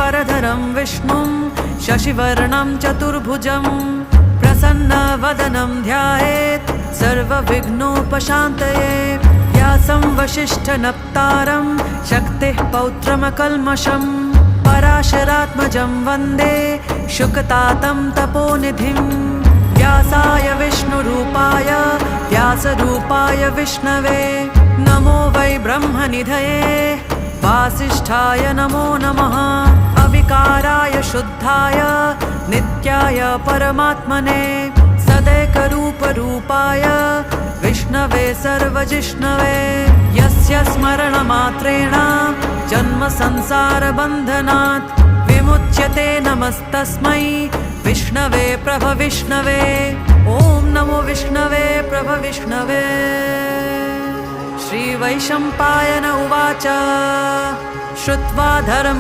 शुक्लाम्बरधरं विष्णुं शशिवर्णं चतुर्भुजं प्रसन्नवदनं ध्यायेत् सर्वविघ्नोपशान्तये। व्यासं वसिष्ठनप्तारं शक्तिः पौत्रमकल्मषं पराशरात्मजं वन्दे शुकतातं तपोनिधिं। व्यासाय विष्णुरूपाय व्यासरूपाय विष्णवे नमो वै ब्रह्मनिधये वासिष्ठाय नमो नमः। अविकाराय शुद्धाय नित्याय परमात्मने सदैकरूपरूपाय विष्णवे सर्वजिष्णवे यस्य स्मरणमात्रेण जन्मसंसारबन्धनात् विमुच्यते। नमस्तस्मै विष्णवे प्रभविष्णवे। ॐ नमो विष्णवे प्रभविष्णवे। श्रीवैशम्पायन उवाच श्रुत्वा धर्म